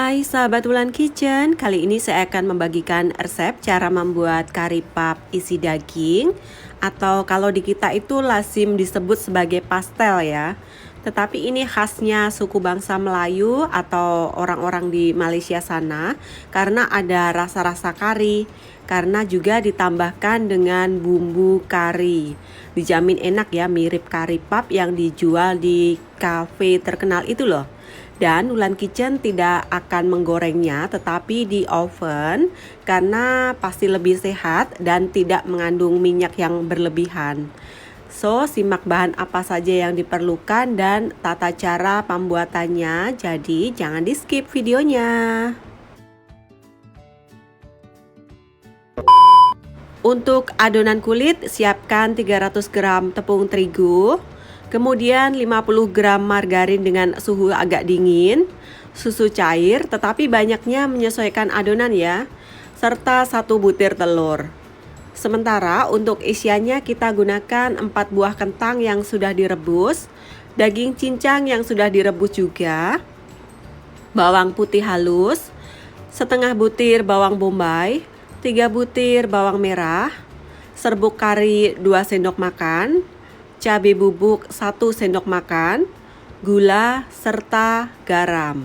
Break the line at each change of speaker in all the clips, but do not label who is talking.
Hai sahabat Wulan Kitchen, kali ini saya akan membagikan resep cara membuat kari pap isi daging, atau kalau di kita itu lazim disebut sebagai pastel ya. Tetapi ini khasnya suku bangsa Melayu atau orang-orang di Malaysia sana karena ada rasa-rasa kari, karena juga ditambahkan dengan bumbu kari. Dijamin enak ya, mirip kari pap yang dijual di cafe terkenal itu loh. Dan Wulan Kitchen tidak akan menggorengnya tetapi di oven karena pasti lebih sehat dan tidak mengandung minyak yang berlebihan. So, simak bahan apa saja yang diperlukan dan tata cara pembuatannya, jadi jangan di skip videonya. Untuk adonan kulit, siapkan 300 gram tepung terigu, kemudian 50 gram margarin dengan suhu agak dingin, susu cair tetapi banyaknya menyesuaikan adonan ya, serta 1 butir telur. Sementara untuk isiannya kita gunakan 4 buah kentang yang sudah direbus, daging cincang yang sudah direbus juga, bawang putih halus, setengah butir bawang bombay, 3 butir bawang merah, serbuk kari 2 sendok makan, cabai bubuk 1 sendok makan, gula, serta garam.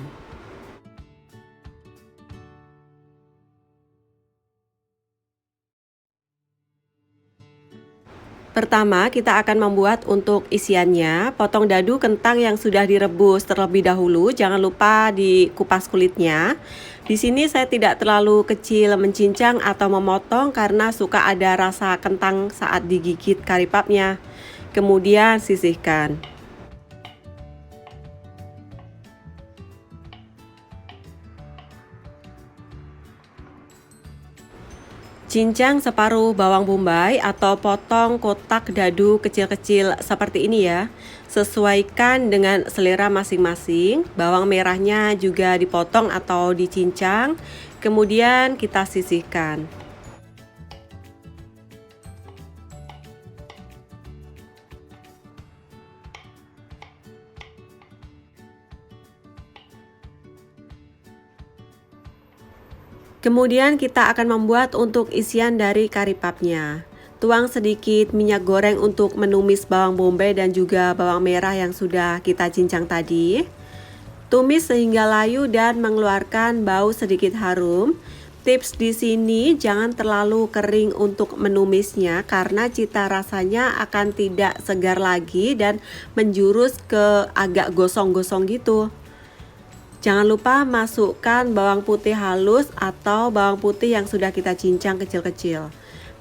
Pertama, kita akan membuat untuk isiannya. Potong dadu kentang yang sudah direbus terlebih dahulu, jangan lupa dikupas kulitnya. Di sini saya tidak terlalu kecil mencincang atau memotong karena suka ada rasa kentang saat digigit kari papnya. Kemudian sisihkan. Cincang separuh bawang bombay atau potong kotak dadu kecil-kecil seperti ini ya. Sesuaikan dengan selera masing-masing. Bawang merahnya juga dipotong atau dicincang. Kemudian kita sisihkan. Kemudian kita akan membuat untuk isian dari kari papnya. Tuang sedikit minyak goreng untuk menumis bawang bombay dan juga bawang merah yang sudah kita cincang tadi. Tumis sehingga layu dan mengeluarkan bau sedikit harum. Tips di sini jangan terlalu kering untuk menumisnya karena cita rasanya akan tidak segar lagi dan menjurus ke agak gosong-gosong gitu. Jangan lupa masukkan bawang putih halus atau bawang putih yang sudah kita cincang kecil-kecil.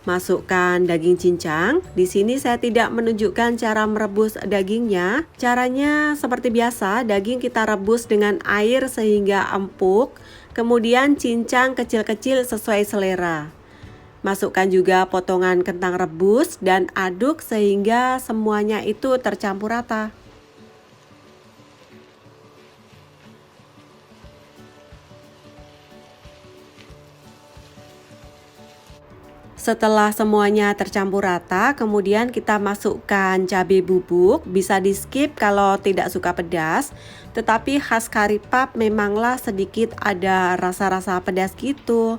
Masukkan daging cincang. Di sini saya tidak menunjukkan cara merebus dagingnya. Caranya seperti biasa, daging kita rebus dengan air sehingga empuk. Kemudian cincang kecil-kecil sesuai selera. Masukkan juga potongan kentang rebus dan aduk sehingga semuanya itu tercampur rata. Setelah semuanya tercampur rata, kemudian kita masukkan cabai bubuk. Bisa di skip kalau tidak suka pedas, tetapi khas kari pap memanglah sedikit ada rasa-rasa pedas gitu.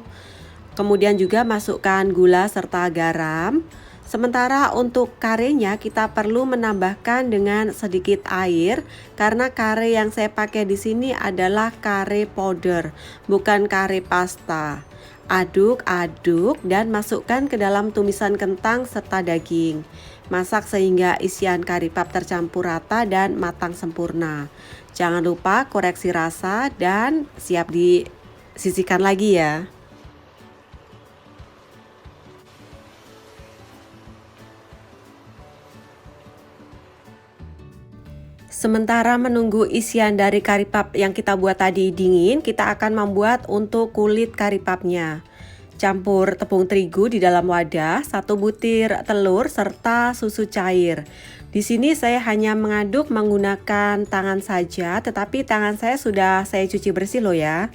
Kemudian juga masukkan gula serta garam. Sementara untuk karenya kita perlu menambahkan dengan sedikit air karena kare yang saya pakai di sini adalah kare powder, bukan kare pasta. Aduk-aduk dan masukkan ke dalam tumisan kentang serta daging. Masak sehingga isian kari pap tercampur rata dan matang sempurna. Jangan lupa koreksi rasa dan siap disisihkan lagi ya. Sementara menunggu isian dari kari pap yang kita buat tadi dingin, kita akan membuat untuk kulit kari papnya. Campur tepung terigu di dalam wadah, 1 butir telur serta susu cair. Di sini saya hanya mengaduk menggunakan tangan saja, tetapi tangan saya sudah saya cuci bersih loh ya.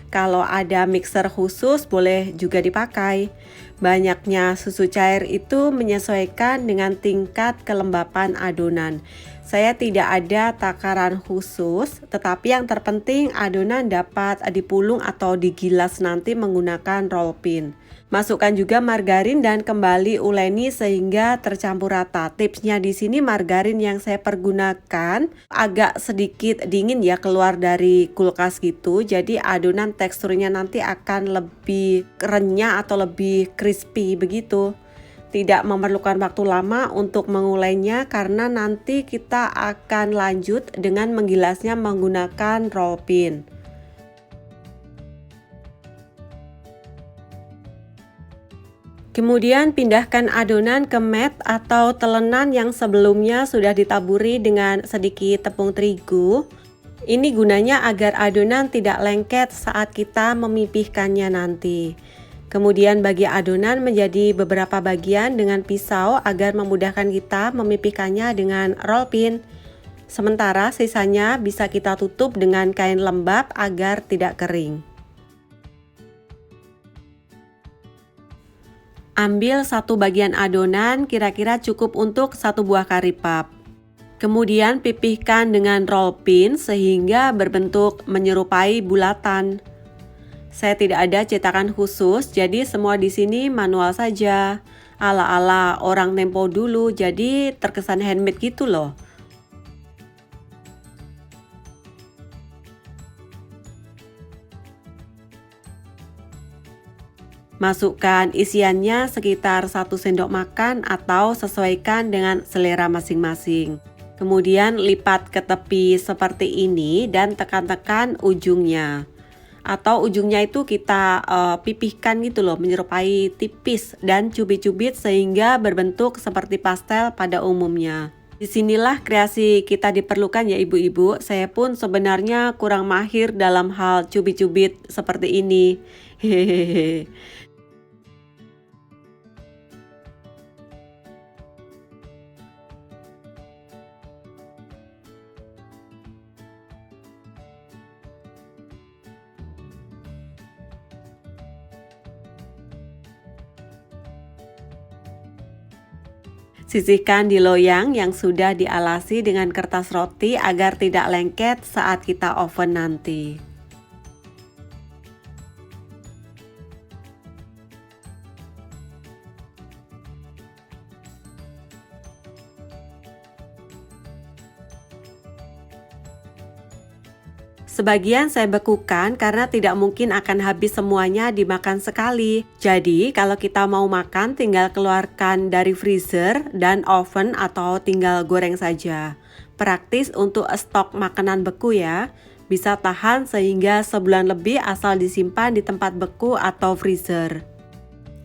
Kalau ada mixer khusus boleh juga dipakai. Banyaknya susu cair itu menyesuaikan dengan tingkat kelembapan adonan. Saya tidak ada takaran khusus, tetapi yang terpenting adonan dapat dipulung atau digilas nanti menggunakan roll pin. Masukkan juga margarin dan kembali uleni sehingga tercampur rata. Tipsnya di sini margarin yang saya pergunakan agak sedikit dingin ya, keluar dari kulkas gitu. Jadi adonan teksturnya nanti akan lebih renyah atau lebih crispy begitu. Tidak memerlukan waktu lama untuk mengulainya karena nanti kita akan lanjut dengan menggilasnya menggunakan roll pin. Kemudian pindahkan adonan ke mat atau telenan yang sebelumnya sudah ditaburi dengan sedikit tepung terigu. Ini gunanya agar adonan tidak lengket saat kita memipihkannya nanti. Kemudian bagi adonan menjadi beberapa bagian dengan pisau agar memudahkan kita memipihkannya dengan roll pin. Sementara sisanya bisa kita tutup dengan kain lembab agar tidak kering. Ambil satu bagian adonan kira-kira cukup untuk satu buah kari pap. Kemudian pipihkan dengan roll pin sehingga berbentuk menyerupai bulatan. Saya tidak ada cetakan khusus, jadi semua di sini manual saja. Ala-ala orang tempo dulu, jadi terkesan handmade gitu loh. Masukkan isiannya sekitar 1 sendok makan atau sesuaikan dengan selera masing-masing. Kemudian lipat ke tepi seperti ini dan tekan-tekan ujungnya. Atau ujungnya itu kita pipihkan gitu loh, menyerupai tipis dan cubit-cubit sehingga berbentuk seperti pastel pada umumnya. Disinilah kreasi kita diperlukan ya ibu-ibu. Saya pun sebenarnya kurang mahir dalam hal cubit-cubit seperti ini. Hehehe. Sisihkan di loyang yang sudah dialasi dengan kertas roti agar tidak lengket saat kita oven nanti. Sebagian saya bekukan karena tidak mungkin akan habis semuanya dimakan sekali. Jadi kalau kita mau makan tinggal keluarkan dari freezer dan oven atau tinggal goreng saja. Praktis untuk stok makanan beku ya. Bisa tahan sehingga sebulan lebih asal disimpan di tempat beku atau freezer.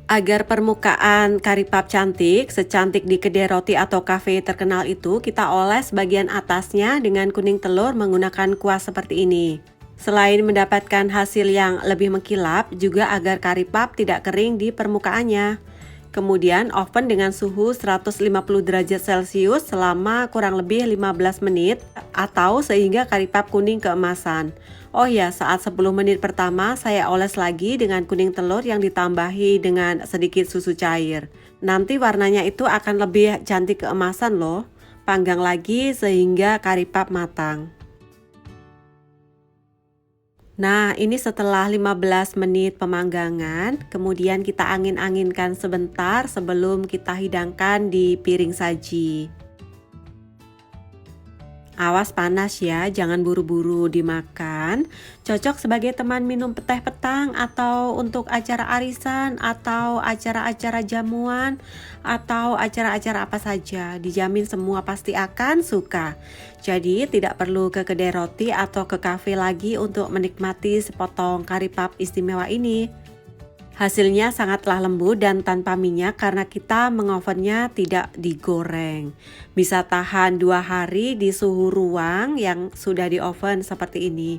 Agar permukaan kari pap cantik, secantik di kedai roti atau kafe terkenal itu, kita oles bagian atasnya dengan kuning telur menggunakan kuas seperti ini. Selain mendapatkan hasil yang lebih mengkilap, juga agar kari pap tidak kering di permukaannya. Kemudian oven dengan suhu 150 derajat Celcius selama kurang lebih 15 menit atau sehingga kari pap kuning keemasan. Oh ya, saat 10 menit pertama saya oles lagi dengan kuning telur yang ditambahi dengan sedikit susu cair. Nanti warnanya itu akan lebih cantik keemasan loh. Panggang lagi sehingga kari pap matang. Nah, ini setelah 15 menit pemanggangan, kemudian kita angin-anginkan sebentar sebelum kita hidangkan di piring saji. Awas panas ya, jangan buru-buru dimakan. Cocok sebagai teman minum teh petang atau untuk acara arisan atau acara-acara jamuan atau acara-acara apa saja. Dijamin semua pasti akan suka. Jadi tidak perlu ke kedai roti atau ke kafe lagi untuk menikmati sepotong kari pap istimewa ini. Hasilnya sangatlah lembut dan tanpa minyak karena kita mengovennya tidak digoreng. Bisa tahan 2 hari di suhu ruang yang sudah di oven seperti ini.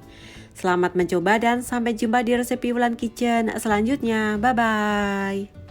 Selamat mencoba dan sampai jumpa di resep Wulan Kitchen selanjutnya. Bye-bye.